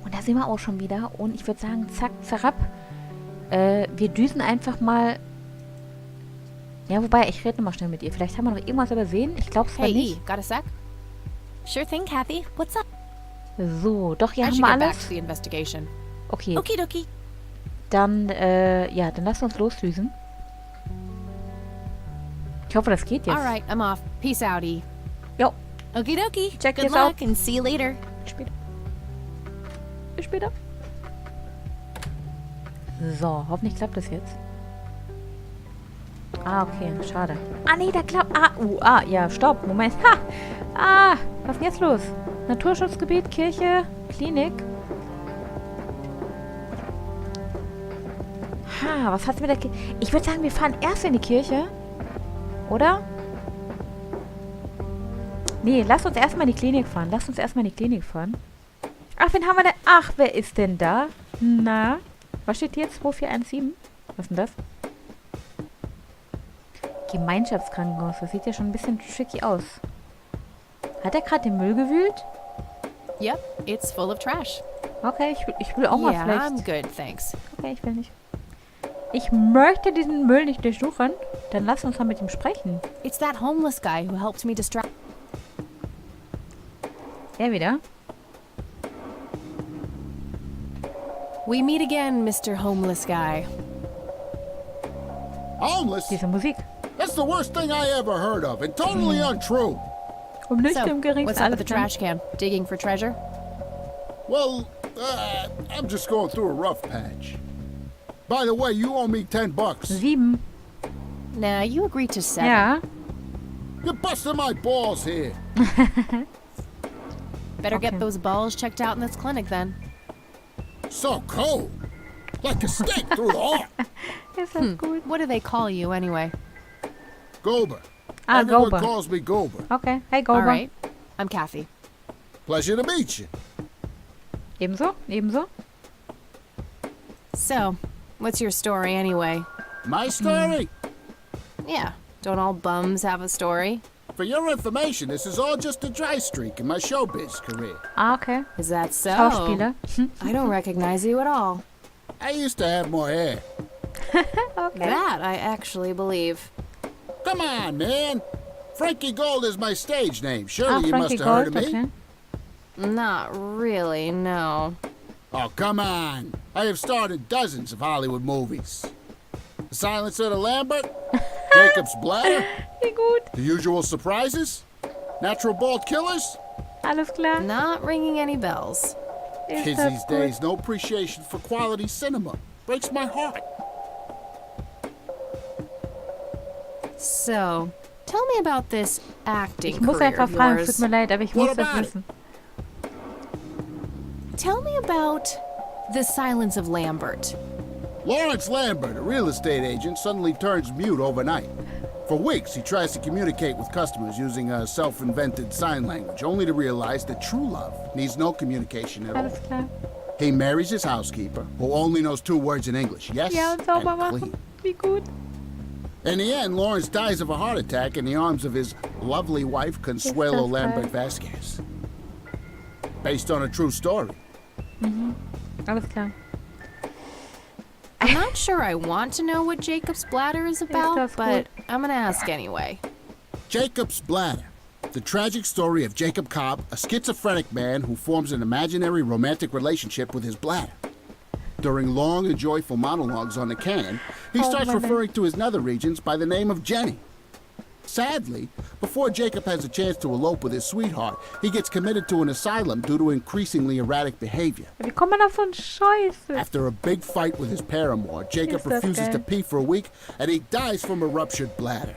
Und da sind wir auch schon wieder. Und ich würde sagen, zack, zerab. Wir düsen einfach mal... Ja, wobei, ich rede nochmal schnell mit ihr. Vielleicht haben wir noch irgendwas übersehen. Ich glaube es Hey, nicht. E, got a sec? Sure thing, Kathy. What's up? So, doch, hier I haben should wir get back alles. to the investigation. Okay, Okidoki. dann, ja, dann lass uns losdüsen. Ich hoffe, das geht jetzt. Alright, I'm off. Peace out, E. Jo, Okidoki. Check Good this luck out. and see you later. bis später. Bis später. So, hoffentlich klappt das jetzt. Ah, okay, schade. Ah, nee, da klappt... ja, stopp, Moment. Ha! Was ist denn jetzt los? Naturschutzgebiet, Kirche, Klinik. Was hat's mit der Kirche? Ich würde sagen, wir fahren erst in die Kirche. Oder? Nee, lass uns erstmal in die Klinik fahren. Ach, wen haben wir denn? Ach, wer ist denn da? Na? Was steht hier? 2417? Was ist denn das? Gemeinschaftskrankenhaus. Das sieht ja schon ein bisschen tricky aus. Hat er gerade den Müll gewühlt? Yep, it's full of trash. Okay, ich will auch mal Yeah, vielleicht... I'm good, thanks. Okay, ich will nicht. Ich möchte diesen Müll nicht durchsuchen. Dann lass uns mal mit ihm sprechen. It's that homeless guy who helped me distract. Er wieder? We meet again, Mr. Homeless Guy. Homeless? Diese Musik. That's the worst thing I ever heard of, and totally untrue. Um nicht So, im geringsten what's up with the alles trash can? Digging for treasure? Well, I'm just going through a rough patch. By the way, you owe me $10. 7. Nah, you agreed to 7. Ja. You're busting my balls here. Better Okay. get those balls checked out in this clinic then. So cold. Like a stake through the heart. Ist das gut. What do they call you anyway? Gober. Ah, Everyone Gober. calls me Gober. Okay. Hey, Gober. All right, I'm Kathy. Pleasure to meet you. Ebenso? Ebenso? So, what's your story anyway? My story? Yeah, don't all bums have a story? For your information, this is all just a dry streak in my showbiz career. Ah, okay. Is that so? Schauspieler. I don't recognize you at all. I used to have more hair. Okay. That I actually believe. Come on, man. Frankie Gold is my stage name. Ah, Surely you must Frankie have heard Gold, of me. okay. Not really, no. Oh, come on. I have starred in dozens of Hollywood movies. The Silence of the Lambert, Jacob's Bladder, Wie gut. The Usual Surprises, Natural Bald Killers. Alles klar. Not ringing any bells. Ist Kids das these gut. days, no appreciation for quality cinema. Breaks my heart. So, tell me about this acting Ich muss career einfach of fragen, yours. tut mir leid, aber ich What muss das about it? wissen. Tell me about the Silence of Lambert. Lawrence Lambert, a real estate agent, suddenly turns mute overnight. For weeks, he tries to communicate with customers using a self-invented sign language, only to realize that true love needs no communication at all. Alles klar. He marries his housekeeper, who only knows 2 words in English, yes Ja, und sauber and machen. clean. Wie gut. In the end, Lawrence dies of a heart attack in the arms of his lovely wife, Consuelo das Lambert Vasquez. Based on a true story. Alles klar. I'm not sure I want to know what Jacob's Bladder is about, das but gut. I'm gonna ask anyway. Jacob's Bladder. The tragic story of Jacob Cobb, a schizophrenic man who forms an imaginary romantic relationship with his bladder. During long and joyful monologues on the can, he starts Mann. referring to his nether regions by the name of Jenny. Sadly, before Jacob has a chance to elope with his sweetheart, he gets committed to an asylum due to increasingly erratic behavior. Wie kommt man auf so einen Scheiße? After a big fight with his paramour, Jacob Ist das refuses geil. to pee for a week, and he dies from a ruptured bladder.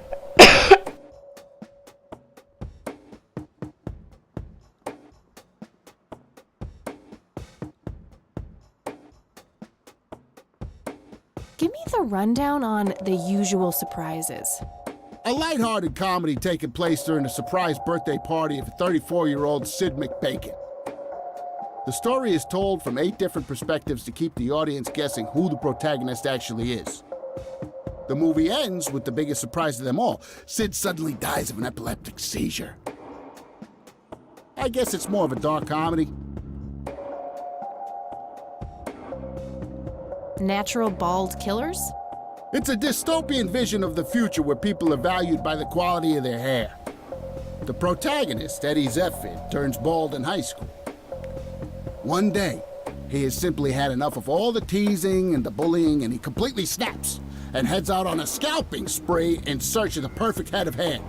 Give me the rundown on the usual surprises. A lighthearted comedy taking place during the surprise birthday party of 34-year-old Sid McBacon. The story is told from 8 different perspectives to keep the audience guessing who the protagonist actually is. The movie ends with the biggest surprise of them all. Sid suddenly dies of an epileptic seizure. I guess it's more of a dark comedy. Natural bald killers? It's a dystopian vision of the future where people are valued by the quality of their hair. The protagonist, Eddie Zephyr, turns bald in high school. One day, he has simply had enough of all the teasing and the bullying, and he completely snaps and heads out on a scalping spree in search of the perfect head of hair.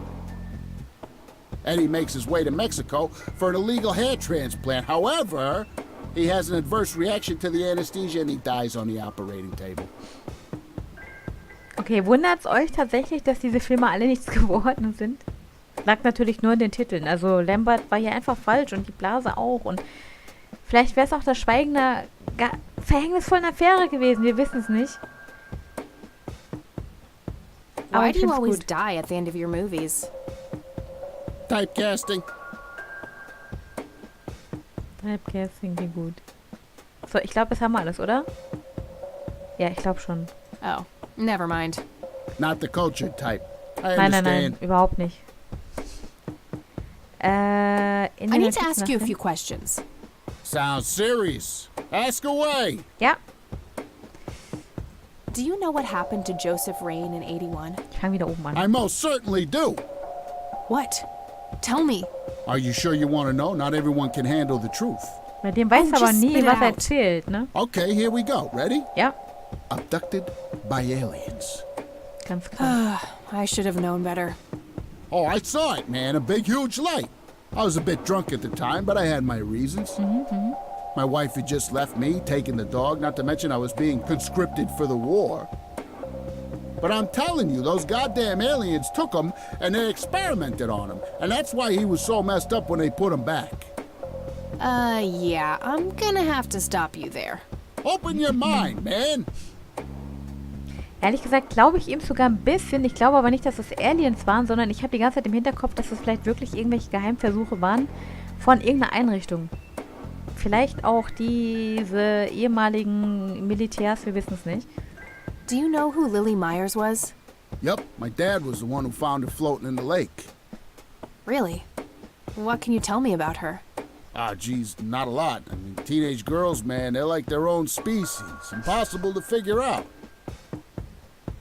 Eddie makes his way to Mexico for an illegal hair transplant. However, he has an adverse reaction to the anesthesia and he dies on the operating table. Okay, wundert's euch tatsächlich, dass diese Filme alle nichts geworden sind? Lag natürlich nur in den Titeln. Also Lambert war hier einfach falsch und die Blase auch. Und vielleicht wäre es auch das Schweigen einer verhängnisvollen Affäre gewesen. Wir wissen es nicht. Aber Why ich do you find's always gut. die at the end of your movies? Typecasting. Typecasting, wie gut. So, ich glaube, das haben wir alles, oder? Ja, ich glaube schon. Oh, never mind. Not the cultured type. I Nein, understand. überhaupt nicht. In I den need to Notizen ask you a nachsehen. few questions. Sounds serious. Ask away. Ja, Do you know what happened to Joseph Rain in 81? ich fange wieder oben an. I most certainly do. What? Tell me. Are you sure you want to know? Not everyone can handle the truth. Bei dem weiß Oh, aber just nie, spit it was er out. erzählt, ne? Okay, here we go. Ready? Ja, Abducted by aliens. ganz klar. I should have known better. Oh, I saw it, man. A big, huge light. I was a bit drunk at the time, but I had my reasons. My wife had just left me, taken the dog, not to mention I was being conscripted for the war. But I'm telling you, those goddamn aliens took him and they experimented on him. And that's why he was so messed up when they put him back. Yeah, I'm gonna have to stop you there. Open your mind, man. Ehrlich gesagt glaube ich ihm sogar ein bisschen. Ich glaube aber nicht, dass es Aliens waren, sondern ich habe die ganze Zeit im Hinterkopf, dass es vielleicht wirklich irgendwelche Geheimversuche waren von irgendeiner Einrichtung. Vielleicht auch diese ehemaligen Militärs, wir wissen es nicht. Do you know who Lily Myers was? Yep, my dad was the one who found her floating in the lake. Really? What can you tell me about her? Ah, geez, not a lot. I mean, teenage girls, man, they're like their own species. Impossible to figure out.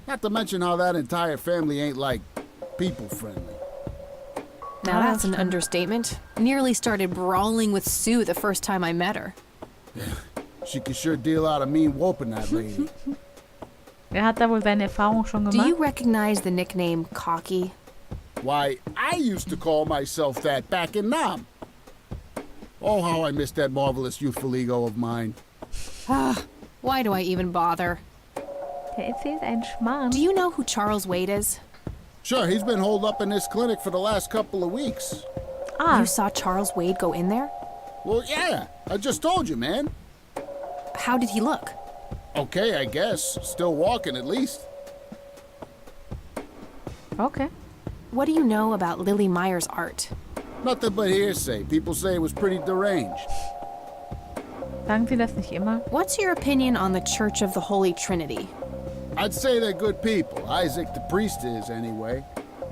Not to mention how that entire family ain't, like, people-friendly. Now that's an stimmt. understatement. Nearly started brawling with Sue the first time I met her. She could sure deal out a mean whooping, that lady. Er hat da wohl seine Erfahrung schon Do gemacht. you recognize the nickname Cocky? Why, I used to call myself that back in Nam. Oh, how I miss that marvelous youthful ego of mine. Why do I even bother? Der erzählt einen Schmarrn. Do you know who Charles Wade is? Sure, he's been holed up in this clinic for the last couple of weeks. Ah, You saw Charles Wade go in there? Well, yeah, I just told you, man. How did he look? Okay, I guess. Still walking, at least. okay. What do you know about Lily Myers' art? Nothing but hearsay. People say it was pretty deranged. Sagen Sie das nicht immer? What's your opinion on the Church of the Holy Trinity? I'd say they're good people. Isaac, the priest, is, anyway.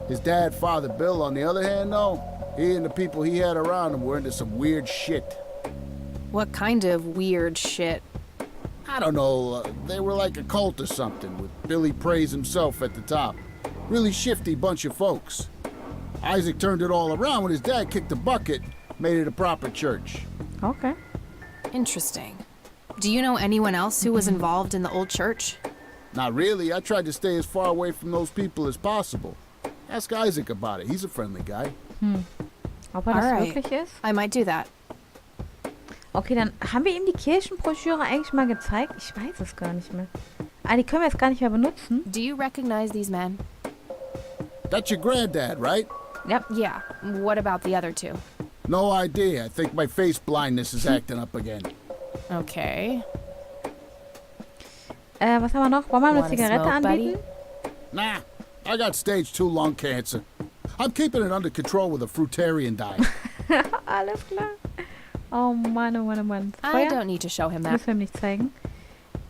His dad, Father Bill, on the other hand, though, he and the people he had around him were into some weird shit. What kind of weird shit? I don't know, they were like a cult or something, with Billy Praise himself at the top. Really shifty bunch of folks. Isaac turned it all around when his dad kicked the bucket, made it a proper church. Okay. Interesting. Do you know anyone else who was involved in the old church? Not really, I tried to stay as far away from those people as possible. Ask Isaac about it, he's a friendly guy. Ob er das Alright. wirklich ist? I might do that. Okay, dann haben wir ihm die Kirchenbroschüre eigentlich mal gezeigt? Ich weiß es gar nicht mehr. Ah, die können wir jetzt gar nicht mehr benutzen. Do you recognize these men? That's your granddad, right? Ja. Yeah. What about the other two? No idea, I think my face blindness is acting up again. Okay. Was haben wir noch? Wollen wir eine Wanna Zigarette smoke, buddy? anbieten? Nah, I got stage 2 lung cancer. I'm keeping it under control with a fruitarian diet. Alles klar. Oh Mann, oh Mann, oh Mann. I Feuer? don't need to show him that. Müssen wir ihm nicht zeigen.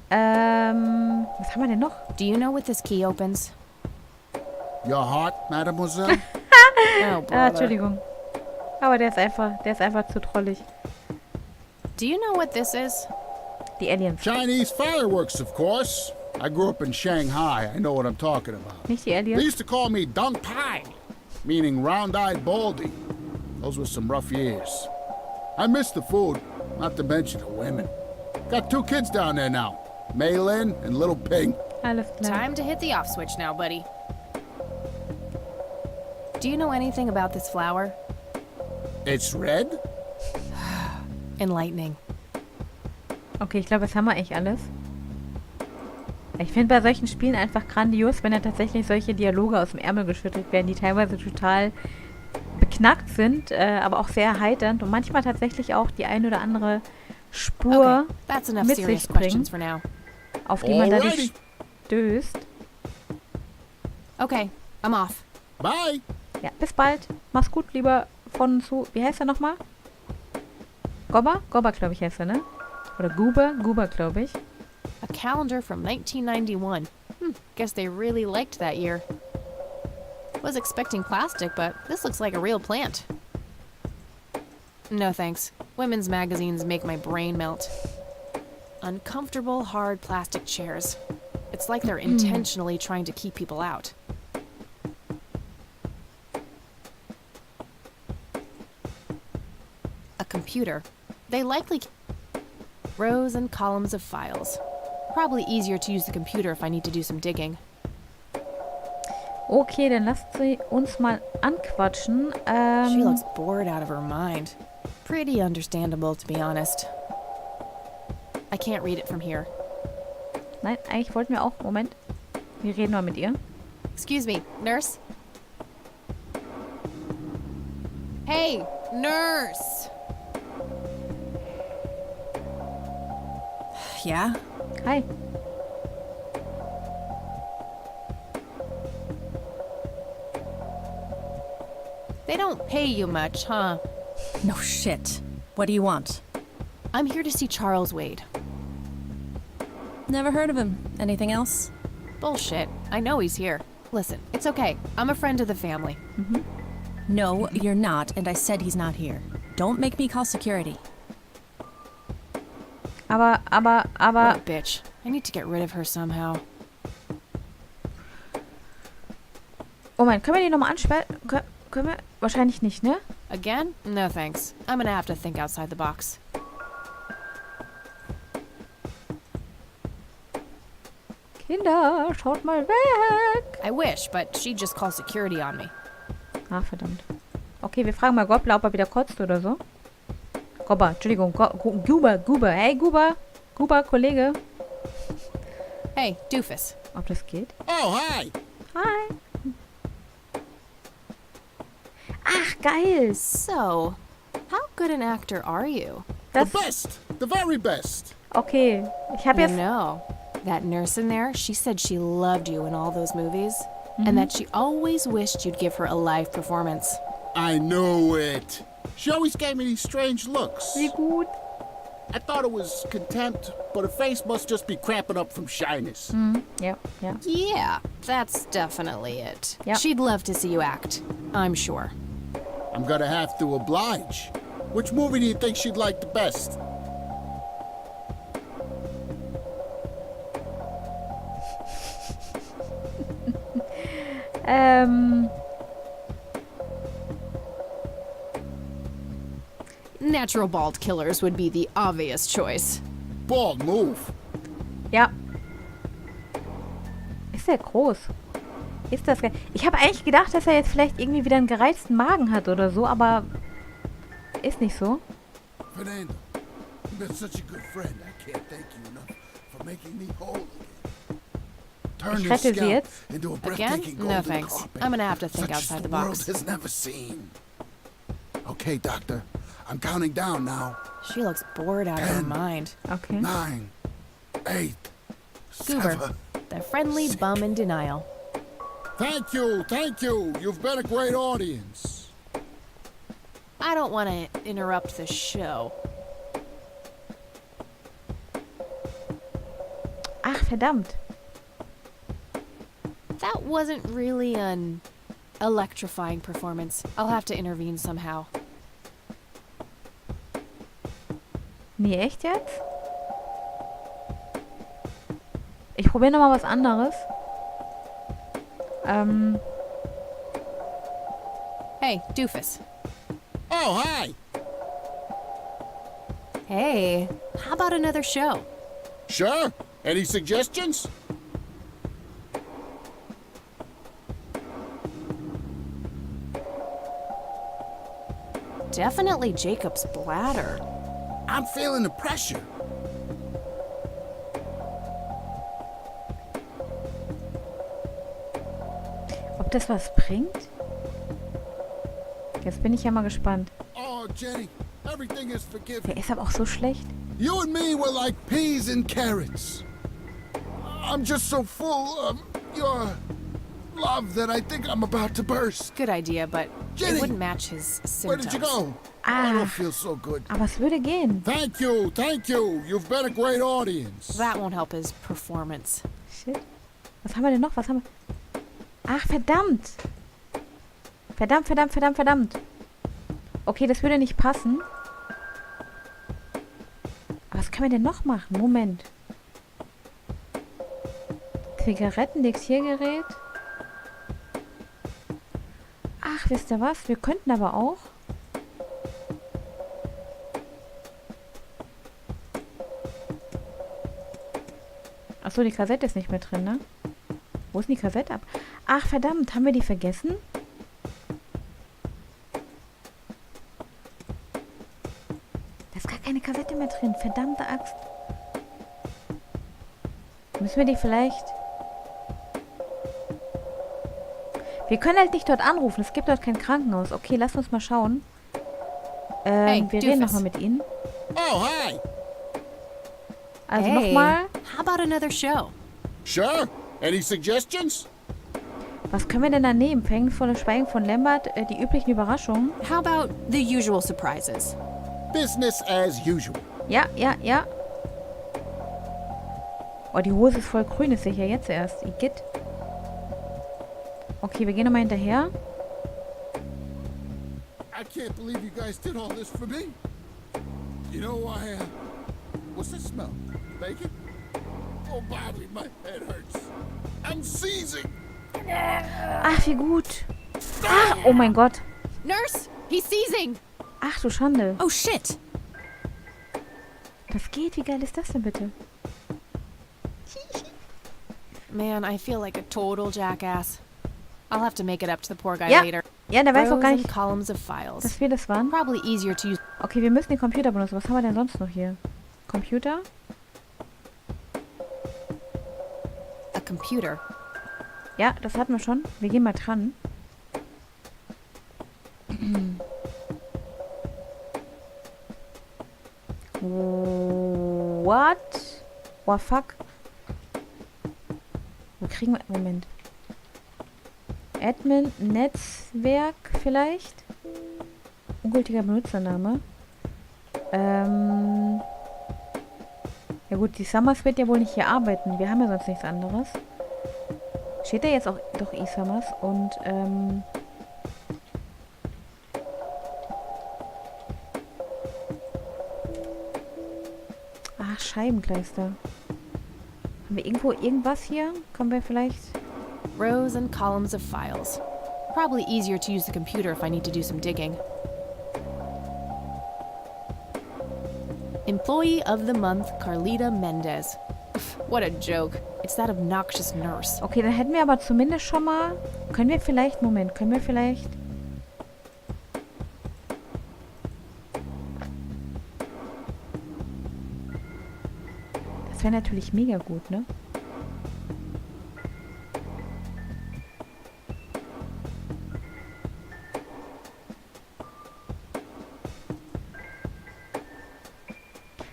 Was haben wir denn noch? Do you know what this key opens? Your heart, mademoiselle? Oh, Ah, Entschuldigung. Aber der ist einfach zu trollig. Do you know what this is? Die Aliens. Chinese fireworks, of course. I grew up in Shanghai. I know what I'm talking about. Nicht die They Aliens? used to call me Dong Pai, meaning round-eyed baldy. Those were some rough years. I miss the food, not to mention the women. Got 2 kids down there now, Mei Lin and little Ping. Alles klar. Time to hit the off switch now, buddy. Do you know anything about this flower? It's red? Enlightening. Okay, ich glaube, das haben wir echt alles. Ich finde bei solchen Spielen einfach grandios, wenn da tatsächlich solche Dialoge aus dem Ärmel geschüttelt werden, die teilweise total beknackt sind, aber auch sehr erheiternd und manchmal tatsächlich auch die ein oder andere Spur, Okay, that's enough mit serious sich bringen. questions for now. auf die man dadurch Alrighty. stößt. Okay, I'm off. Bye. Ja, bis bald. Mach's gut, lieber von zu. Wie heißt er nochmal? Gobber? Gobber, glaube ich, heißt er, ne? Oder Guber? Guber, glaube ich. A calendar from 1991. Guess they really liked that year. Was expecting plastic, but this looks like a real plant. No thanks. Women's magazines make my brain melt. Uncomfortable, hard plastic chairs. It's like they're intentionally trying to keep people out. A computer. They likely rows and columns of files. Probably easier to use the computer if I need to do some digging. Okay, dann lasst sie uns mal anquatschen. She looks bored out of her mind. Pretty understandable, to be honest. I can't read it from here. Nein, eigentlich wollten wir auch. Moment. Wir reden mal mit ihr. Excuse me, nurse? Hey, nurse! Yeah? Hi. They don't pay you much, huh? No shit. What do you want? I'm here to see Charles Wade. Never heard of him. Anything else? Bullshit. I know he's here. Listen, it's okay. I'm a friend of the family. No, you're not, and I said he's not here. Don't make me call security. Aber, What a bitch. I need to get rid of her somehow. Moment, können wir die nochmal ansperren? Können wir? Wahrscheinlich nicht, ne? Again? No thanks. I'm gonna have to think outside the box. Kinder, schaut mal weg. I wish, but she'd just call security on me. Ah, verdammt. Okay, wir fragen mal Gobbler, ob er wieder kotzt oder so. Gobber, Entschuldigung. Guber. Hey, Guber. Guber, Kollege. Hey, doofus. Ob das geht? Oh, hi. Hi. Ach, geil. So, how good an actor are you? Das, The best. The very best. okay. Ich habe You jetzt... know, that nurse in there, she said she loved you in all those movies. And that she always wished you'd give her a live performance. I knew it. She always gave me these strange looks. Wie gut. I thought it was contempt, but her face must just be cramping up from shyness. Ja, ja. Yeah, that's definitely it. Yep. She'd love to see you act, I'm sure. I'm gonna have to oblige. Which movie do you think she'd like the best? Natural bald killers would be the obvious choice. Bald move. Ja. Ist der groß? Ist das... Ich habe eigentlich gedacht, dass er jetzt vielleicht irgendwie wieder einen gereizten Magen hat oder so, aber ist nicht so. Fernando, you've been such a good friend. I can't thank you enough for making me whole again. Turn Ich your rette sie scalp jetzt. into a Again? breathtaking No golden thanks. carpet, I'm gonna have to think such as outside the the world box. has never seen. Okay, doctor. I'm counting down now. She looks bored out of her 10. mind. Okay. 9, 8, Goober, 7. the friendly bum in denial. Thank you, thank you. You've been a great audience. I don't want to interrupt the show. Ach, verdammt. That wasn't really an electrifying performance. I'll have to intervene somehow. Nee, echt jetzt? Ich probiere nochmal was anderes. Hey, Doofus. Oh, hi. Hey, how about another show? Sure. Any suggestions? Definitely Jacob's bladder. I'm feeling the pressure. Ob das was bringt? Jetzt bin ich ja mal gespannt. Oh, Jenny, everything is forgiven. Der ist aber auch so schlecht. You and me were like peas and carrots. I'm just so full of your love that I think I'm about to burst. Good idea, but Jenny! it wouldn't match his symptoms. Where did you go? I don't feel so good. Aber es würde gehen. Thank you, thank you. You've been a great audience. That won't help his performance. Shit. Was haben wir denn noch? Was haben wir? Ach, verdammt. Verdammt, verdammt, verdammt, verdammt. Okay, das würde nicht passen. Aber was können wir denn noch machen? Moment. Zigaretten, Diktiergerät. Ach, wisst ihr was? Wir könnten aber auch... Achso, die Kassette ist nicht mehr drin, ne? Wo ist denn die Kassette ab? Ach, verdammt, haben wir die vergessen? Da ist gar keine Kassette mehr drin. Verdammte Axt. Müssen wir die vielleicht... Wir können halt nicht dort anrufen. Es gibt dort kein Krankenhaus. Okay, lass uns mal schauen. Hey, wir reden nochmal mit ihnen. Oh, hi. Also Hey, nochmal. how about another show? Sure. Any suggestions? Was können wir denn da nehmen? Verhängnisvolle Schweigen von Lambert, die üblichen Überraschungen. How about the usual surprises? Business as usual. Ja, ja, ja. Oh, die Hose ist voll grün. Das sehe ich ja jetzt erst. Igitt. Okay, wir gehen nochmal hinterher. I can't believe you guys did all this for me. You know, what's that smell? Bacon? Oh, Bobby, my head hurts. I'm seizing. Ach, wie gut. Ach, oh mein Gott. Nurse, he's seizing! Ach du Schande. Oh shit! Das geht. Wie geil ist das denn bitte? Man, I feel like a total jackass. I'll have to make it up to the poor guy Ja. later. Ja, der weiß auch Rows gar and nicht, columns of files. dass wir das waren. Probably easier to use. Okay, wir müssen den Computer benutzen. Was haben wir denn sonst noch hier? Computer? A computer. Ja, das hatten wir schon. Wir gehen mal dran. What? Oh, fuck. Wo kriegen wir... Moment. Admin, Netzwerk vielleicht? Ungültiger Benutzername. Ja gut, die Summers wird ja wohl nicht hier arbeiten. Wir haben ja sonst nichts anderes. Steht da jetzt auch doch E-Summers und ach, Scheibenkleister. Haben wir irgendwo irgendwas hier? Können wir vielleicht... Rows and columns of files. Probably easier to use the computer if I need to do some digging. Employee of the Month, Carlita Mendez. What a joke. It's that obnoxious nurse. Okay, dann hätten wir aber zumindest schon mal... Können wir vielleicht... Moment, können wir vielleicht... Das wäre natürlich mega gut, ne?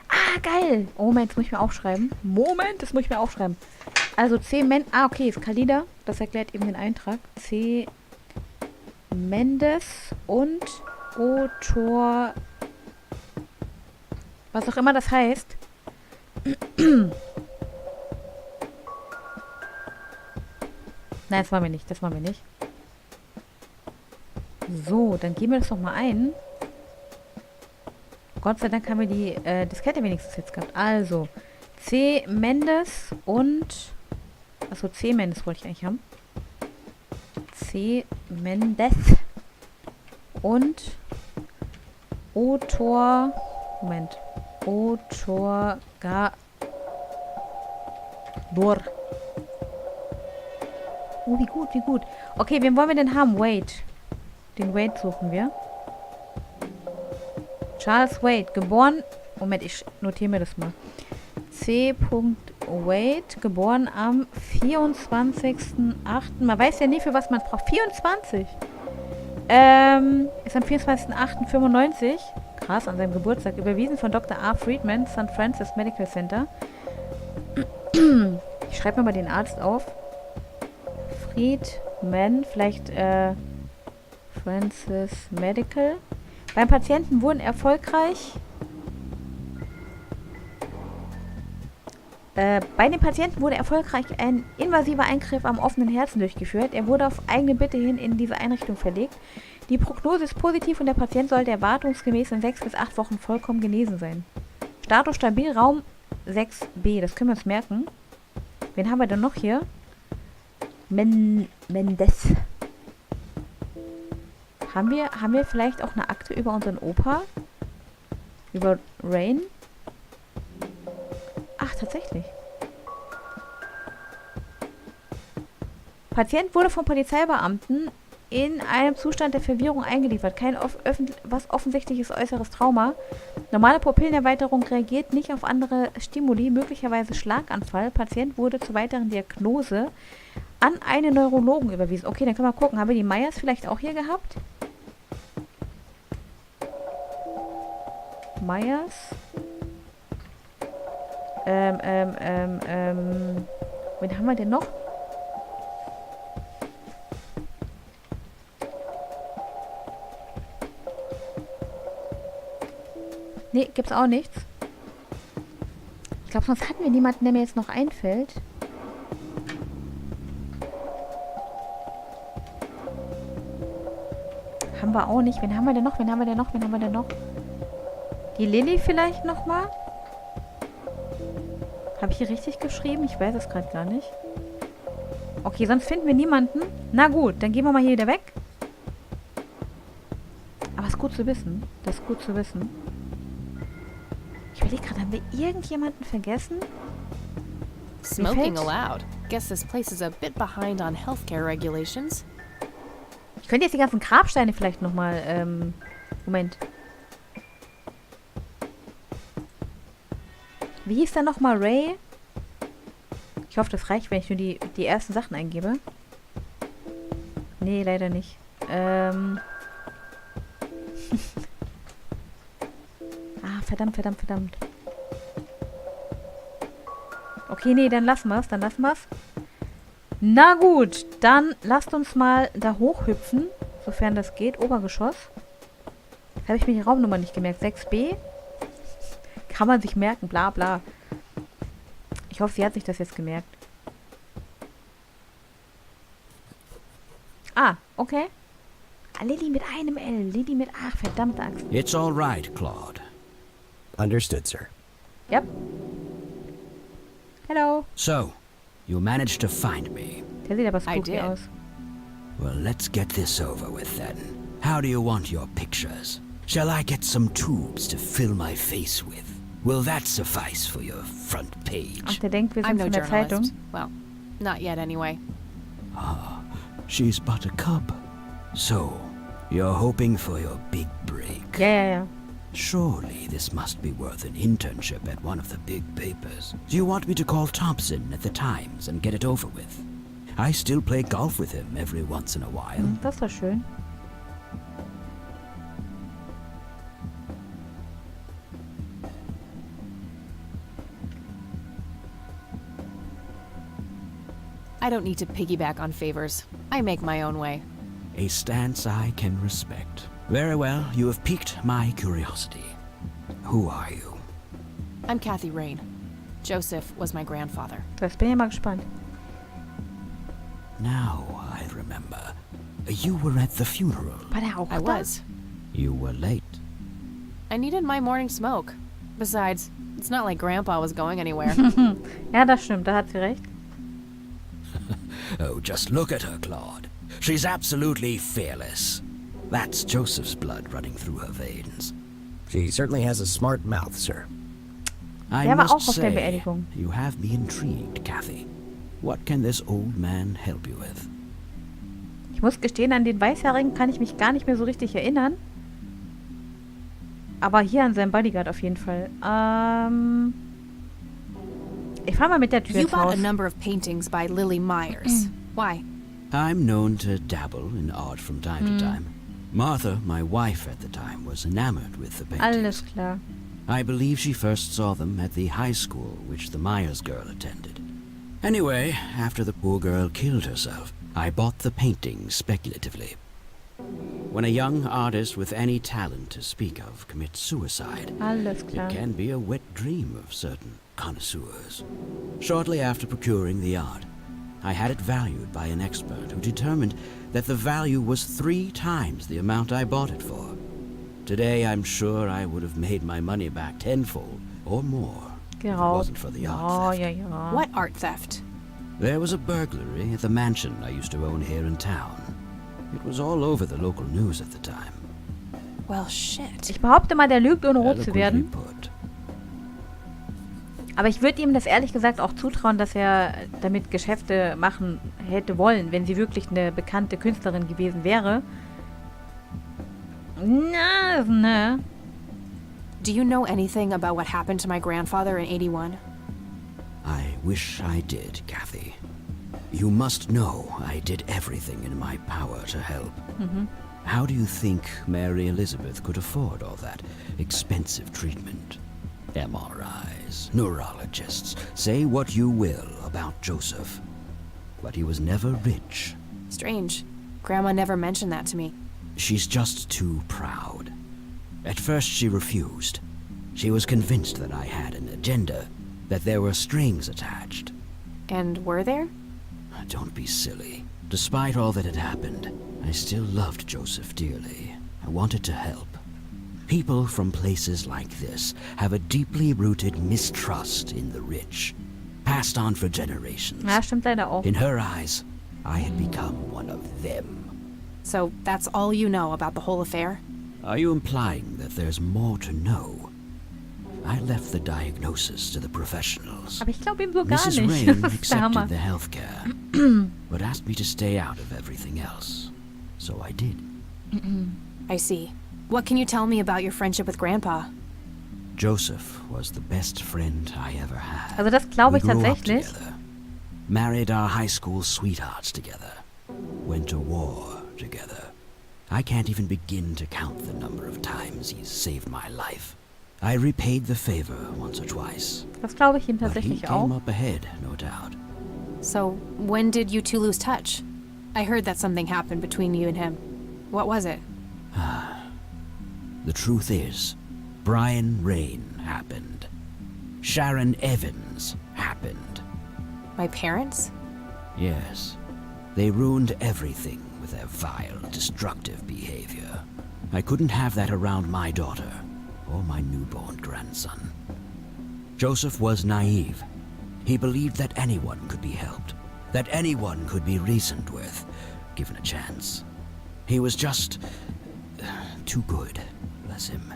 Ah, geil! Oh, Moment, das muss ich mir aufschreiben. Moment, das muss ich mir aufschreiben. Also C. Ah, okay, ist Kalida. Das erklärt eben den Eintrag. C. Mendes und Autor... Was auch immer das heißt. Nein, das machen wir nicht. Das machen wir nicht. So, dann geben wir das doch mal ein. Gott sei Dank haben wir die Diskette wenigstens jetzt gehabt. Also, C. Mendes und Achso, C. Mendes wollte ich eigentlich haben. C. Mendes. Und Autor. Moment. Otorgador. Oh, wie gut, wie gut. Okay, wen wollen wir denn haben? Wade. Den Wade suchen wir. Charles Wade, geboren... Moment, ich notiere mir das mal. C. Wade, geboren am 24.08. Man weiß ja nie, für was man es braucht. 24! Ist am 24.08.95, krass, an seinem Geburtstag, überwiesen von Dr. R. Friedman, St. Francis Medical Center. Ich schreibe mir mal den Arzt auf. Friedman, vielleicht Francis Medical. Beim Patienten wurden erfolgreich... bei dem Patienten wurde erfolgreich ein invasiver Eingriff am offenen Herzen durchgeführt. Er wurde auf eigene Bitte hin in diese Einrichtung verlegt. Die Prognose ist positiv und der Patient sollte erwartungsgemäß in 6 bis 8 Wochen vollkommen genesen sein. Status stabil, Raum 6b. Das können wir uns merken. Wen haben wir denn noch hier? Mendes. Haben wir vielleicht auch eine Akte über unseren Opa? Über Rain? Ach, tatsächlich. Patient wurde vom Polizeibeamten in einem Zustand der Verwirrung eingeliefert. Kein was offensichtliches äußeres Trauma. Normale Pupillenerweiterung reagiert nicht auf andere Stimuli, möglicherweise Schlaganfall. Patient wurde zur weiteren Diagnose an einen Neurologen überwiesen. Okay, dann können wir gucken. Haben wir die Meyers vielleicht auch hier gehabt? Meyers. Wen haben wir denn noch? Nee, gibt's auch nichts. Ich glaube, sonst hatten wir niemanden, der mir jetzt noch einfällt. Haben wir auch nicht. Wen haben wir denn noch? Wen haben wir denn noch? Wen haben wir denn noch? Die Lilly vielleicht nochmal? Habe ich hier richtig geschrieben? Ich weiß es gerade gar nicht. Okay, sonst finden wir niemanden. Na gut, dann gehen wir mal hier wieder weg. Aber ist gut zu wissen. Das ist gut zu wissen. Ich überlege gerade, haben wir irgendjemanden vergessen? Smoking allowed. Guess this place is a bit behind on healthcare regulations. Ich könnte jetzt die ganzen Grabsteine vielleicht nochmal... Moment. Wie hieß der nochmal? Ray? Ich hoffe, das reicht, wenn ich nur die ersten Sachen eingebe. Nee, leider nicht. Verdammt. Okay, nee, dann lassen wir's. Na gut, dann lasst uns mal da hochhüpfen, sofern das geht. Obergeschoss. Habe ich mir die Raumnummer nicht gemerkt. 6b. Kann man sich merken, bla bla. Ich hoffe, sie hat sich das jetzt gemerkt. Ah, okay. Ah, Lilly mit einem L. Lilly mit... Ach, verdammte Axt. It's all right, Claude. Understood, sir. Yep. Hello. So, you managed to find me. Der sieht aber I spooky did. aus. Well, let's get this over with then. How do you want your pictures? Shall I get some tubes to fill my face with? Will that suffice for your front page? Ach, der denkt, wir I'm sind no von der Zeitung. journalist. Well, not yet anyway. She's but a cub. So, you're hoping for your big break. Ja. Surely this must be worth an internship at one of the big papers. Do you want me to call Thompson at the Times and get it over with? I still play golf with him every once in a while. Das ist doch schön. I don't need to piggyback on favors. I make my own way. A stance I can respect. Very well, you have piqued my curiosity. Who are you? I'm Kathy Rain. Joseph was my grandfather. Das bin ich mal gespannt. Now I remember. You were at the funeral. War der auch I da? was. You were late. I needed my morning smoke. Besides, it's not like Grandpa was going anywhere. Ja, das stimmt. Da hat sie recht. Oh, just look at her, Claude. She's absolutely fearless. That's Joseph's blood running through her veins. She certainly has a smart mouth, sir. I Der war auch must auf der say, Beerdigung. you have me intrigued, Kathy. What can this old man help you with? Ich muss gestehen, an den Weißhaarigen kann ich mich gar nicht mehr so richtig erinnern. Aber hier an seinen Bodyguard auf jeden Fall. Ich fahr mal mit der Tür You ins bought Haus. a number of paintings by Lily Myers. Why? I'm known to dabble in art from time to time. Martha, my wife at the time, was enamored with the paintings. Alles klar. I believe she first saw them at the high school which the Myers girl attended. Anyway, after the poor girl killed herself, I bought the paintings speculatively. When a young artist with any talent to speak of commits suicide, Alles klar. it can be a wet dream of certain connoisseurs. Shortly after procuring the art, I had it valued by an expert who determined that the value was 3 times the amount I bought it for. Today, I'm sure I would have made my money back tenfold or more if it Geraubt. wasn't for the Ja, art theft. ja. What art theft? There was a burglary at the mansion I used to own here in town. It was all over the local news at the time. Well, shit. Ich behaupte mal, der lügt, ohne rot zu Eloquently werden. put. Aber ich würde ihm das ehrlich gesagt auch zutrauen, dass er damit Geschäfte machen hätte wollen, wenn sie wirklich eine bekannte Künstlerin gewesen wäre. Na. Do you know anything about what happened to my grandfather in 81? I wish I did, Kathy. You must know I did everything in my power to help. How do you think Mary Elizabeth could afford all that expensive treatment? MRIs, neurologists, say what you will about Joseph. But he was never rich. Strange. Grandma never mentioned that to me. She's just too proud. At first she refused. She was convinced that I had an agenda, that there were strings attached. And were there? Don't be silly. Despite all that had happened, I still loved Joseph dearly. I wanted to help. People from places like this have a deeply rooted mistrust in the rich, passed on for generations. Ja, stimmt leider auch. In her eyes, I had become one of them. So that's all you know about the whole affair? Are you implying that there's more to know? I left the diagnosis to the professionals. Aber ich glaube ihm so gar Mrs. nicht. Rain Das ist der Hammer. accepted the health care, but asked me to stay out of everything else. So I did. I see. What can you tell me about your friendship with Grandpa? Joseph was the best friend I ever had. Also das glaube We ich grew up tatsächlich. together, married our high school sweethearts together, went to war together. I can't even begin to count the number of times he's saved my life. I repaid the favor once or twice, Das glaube ich ihm but he tatsächlich came auch. up ahead, no doubt. So, when did you two lose touch? I heard that something happened between you and him. What was it? The truth is, Brian Rain happened. Sharon Evans happened. My parents? Yes, they ruined everything with their vile, destructive behavior. I couldn't have that around my daughter or my newborn grandson. Joseph was naive. He believed that anyone could be helped, that anyone could be reasoned with, given a chance. He was just too good, bless him.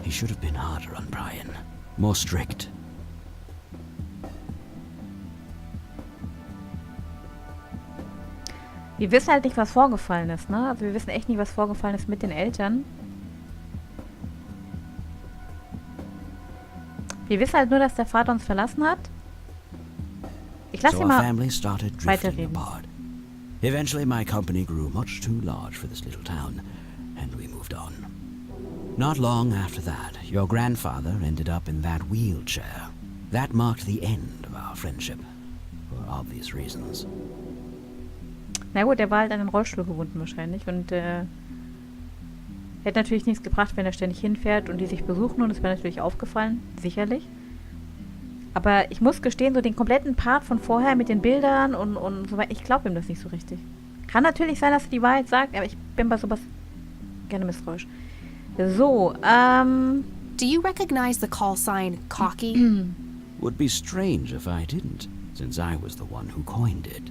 He should have been harder on Brian, more strict. Wir wissen halt nicht, was vorgefallen ist, ne? Also wir wissen echt nicht, was vorgefallen ist mit den Eltern. Wir wissen halt nur, dass der Vater uns verlassen hat. Ich lasse So ihn our mal family started drifting weiterreden. apart. Eventually my company grew much too large for this little town, and we moved on. Not long after that, your grandfather ended up in that wheelchair. That marked the end of our friendship, for obvious reasons. Na gut, er war halt an den Rollstuhl gebunden wahrscheinlich und hätte natürlich nichts gebracht, wenn er ständig hinfährt und die sich besuchen und es wäre natürlich aufgefallen, sicherlich. Aber ich muss gestehen, so den kompletten Part von vorher mit den Bildern und so weiter, ich glaube ihm das nicht so richtig. Kann natürlich sein, dass er die Wahrheit sagt, aber ich bin bei sowas gerne misstrauisch. So, Do you recognize the call sign Cocky? Would be strange if I didn't, since I was the one who coined it.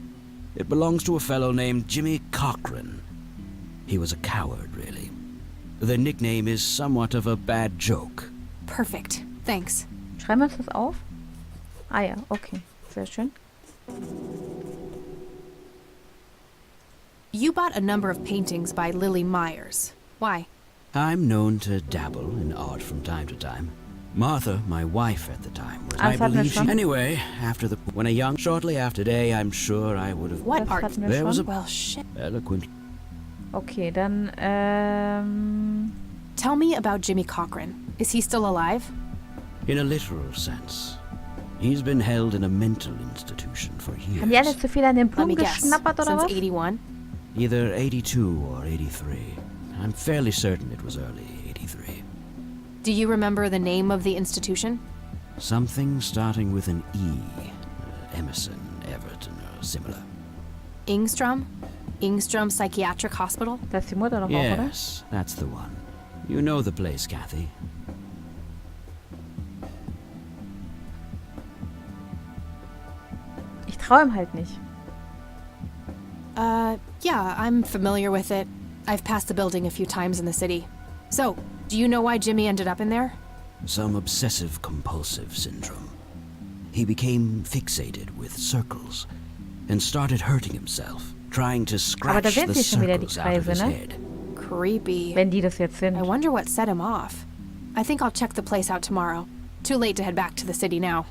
It belongs to a fellow named Jimmy Cochran. He was a coward, really. The nickname is somewhat of a bad joke. Perfect. Thanks. Schreiben wir uns das auf? Ah ja, okay. Sehr schön. You bought a number of paintings by Lily Myers. Why? I'm known to dabble in art from time to time. Martha, my wife at the time, was, Ah, I das hatten wir believe she... schon. Anyway, shortly after day, I'm sure I would have... What Das art? hatten wir There was schon. a Well, shit. eloquent... Okay, dann, Tell me about Jimmy Cochran. Is he still alive? In a literal sense. He's been held in a mental institution for years. haben die alle zu viel an den Let Blumen me guess. geschnappert oder Since was? 81? Either 82 or 83. I'm fairly certain it was early 83. Do you remember the name of the institution? Something starting with an E. Emerson, Everton, or similar. Ingstrom? Ingstrom Psychiatric Hospital? Da ist die Mutter noch auch, oder? Yes, that's the one. You know the place, Kathy. Ich traue ihm halt nicht. Yeah, I'm familiar with it. I've passed the building a few times in the city. So, do you know why Jimmy ended up in there? Some obsessive-compulsive syndrome. He became fixated with circles and started hurting himself, trying to Aber scratch da sind the sie schon wieder die circles out of Kreise, his ne? head. Creepy. Wenn die das jetzt sind. I wonder what set him off. I think I'll check the place out tomorrow. Too late to head back to the city now.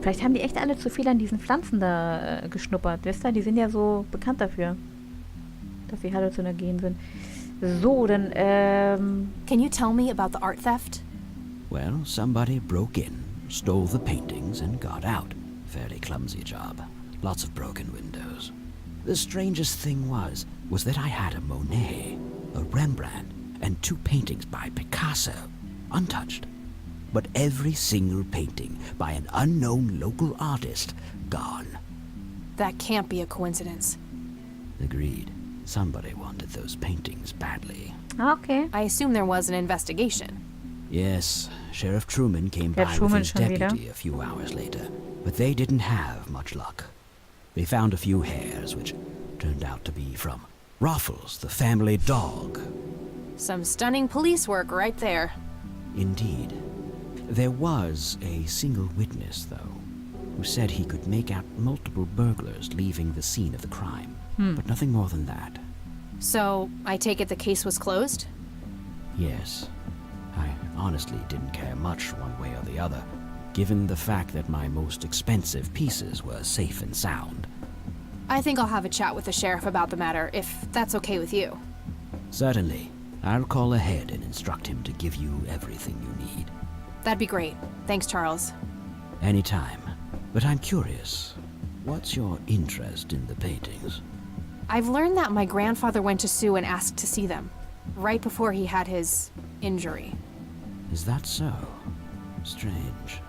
Vielleicht haben die echt alle zu viel an diesen Pflanzen da geschnuppert. Wisst ihr, die sind ja so bekannt dafür, dass sie halluzinogen sind. So, dann, Can you tell me about the art theft? Well, somebody broke in, stole the paintings, and got out. Fairly clumsy job. Lots of broken windows. The strangest thing was that I had a Monet, a Rembrandt, and 2 paintings by Picasso, untouched. But every single painting by an unknown local artist, gone. That can't be a coincidence. Agreed. Somebody wanted those paintings badly. okay. I assume there was an investigation. Yes, Sheriff Truman came Der by with Truman his schon wieder. deputy a few hours later, but they didn't have much luck. They found a few hairs, which turned out to be from Ruffles, the family dog. Some stunning police work right there. Indeed. There was a single witness, though, who said he could make out multiple burglars leaving the scene of the crime, but nothing more than that. So, I take it the case was closed? Yes. I honestly didn't care much one way or the other, given the fact that my most expensive pieces were safe and sound. I think I'll have a chat with the sheriff about the matter, if that's okay with you. Certainly. I'll call ahead and instruct him to give you everything you need. That'd be great. Thanks, Charles. Anytime. But I'm curious, what's your interest in the paintings? I've learned that my grandfather went to Sue and asked to see them, right before he had his injury. Is that so? Strange.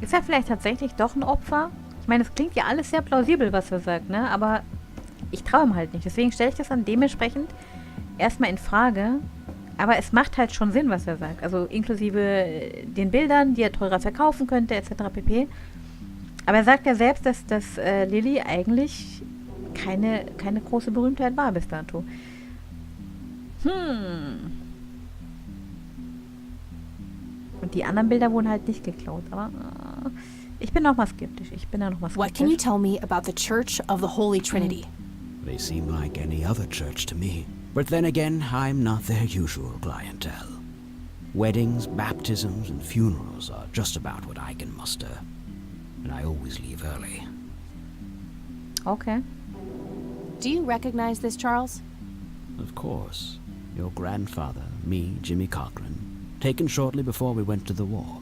Ist er vielleicht tatsächlich doch ein Opfer? Ich meine, es klingt ja alles sehr plausibel, was er sagt, ne? Aber ich traue ihm halt nicht. Deswegen stelle ich das dann dementsprechend erstmal in Frage. Aber es macht halt schon Sinn, was er sagt. Also inklusive den Bildern, die er teurer verkaufen könnte, etc. pp. Aber er sagt ja selbst, dass Lily eigentlich keine große Berühmtheit war bis dato. Und die anderen Bilder wurden halt nicht geklaut. Aber ich bin noch mal skeptisch. What can you tell me about the Church of the Holy Trinity? They seem like any other church to me. But then again, I'm not their usual clientele. Weddings, baptisms, and funerals are just about what I can muster. And I always leave early. Okay. Do you recognize this, Charles? Of course. Your grandfather, me, Jimmy Cochran, taken shortly before we went to the war.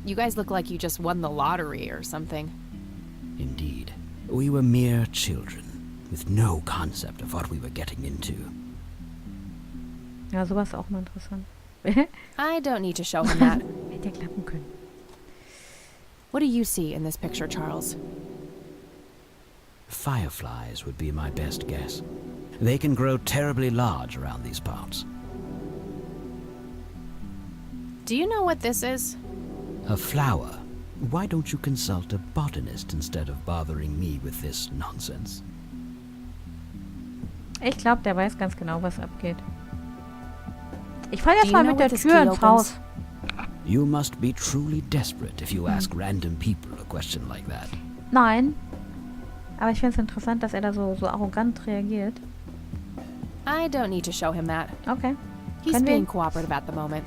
You guys look like you just won the lottery or something. Indeed. We were mere children, with no concept of what we were getting into. Ja, sowas ist auch mal interessant. I don't need to show him that. Hätte ja klappen können. What do you see in this picture, Charles? Fireflies would be my best guess. They can grow terribly large around these parts. Do you know what this is? A flower, Why don't you consult a botanist instead of bothering me with this nonsense? Ich glaube, der weiß ganz genau, was abgeht. Ich falle Do jetzt you mal know mit der what this Tür key ins opens? Haus. You must be truly desperate if you ask random people a question like that. Nein. Aber ich finde es interessant, dass er da so arrogant reagiert. I don't need to show him that. Okay. He's Können wir- being cooperative at the moment.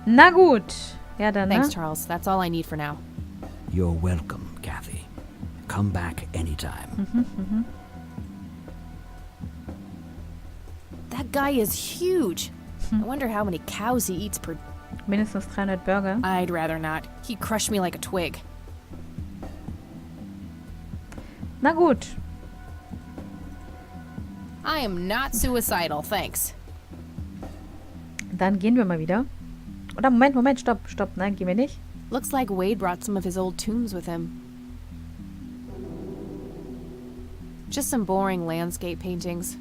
Na gut. Ja, dann, ne? Thanks, Charles. That's all I need for now. You're welcome, Kathy. Come back anytime. That guy is huge. I wonder how many cows he eats per... Mindestens 300 Burger. I'd rather not. He'd crush me like a twig. Na gut. I am not suicidal, thanks. Dann gehen wir mal wieder. Oder Moment, stopp. Nein, gehen wir nicht. Looks like Wade brought some of his old tombs with him. Just some boring landscape paintings.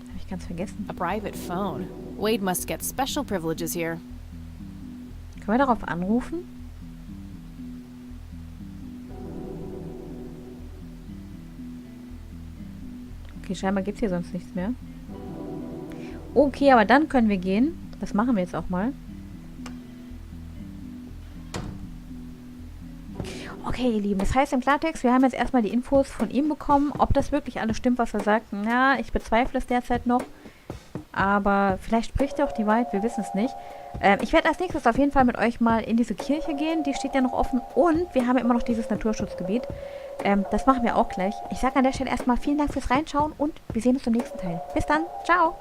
Habe ich ganz vergessen. A private phone. Wade must get special privileges here. Können wir darauf anrufen? Okay, scheinbar gibt es hier sonst nichts mehr. Okay, aber dann können wir gehen. Das machen wir jetzt auch mal. Okay, ihr Lieben, das heißt im Klartext, wir haben jetzt erstmal die Infos von ihm bekommen. Ob das wirklich alles stimmt, was er sagt, na, ich bezweifle es derzeit noch. Aber vielleicht spricht er auch die Wahrheit, wir wissen es nicht. Ich werde als nächstes auf jeden Fall mit euch mal in diese Kirche gehen. Die steht ja noch offen. Und wir haben immer noch dieses Naturschutzgebiet. Das machen wir auch gleich. Ich sage an der Stelle erstmal vielen Dank fürs Reinschauen und wir sehen uns im nächsten Teil. Bis dann. Ciao.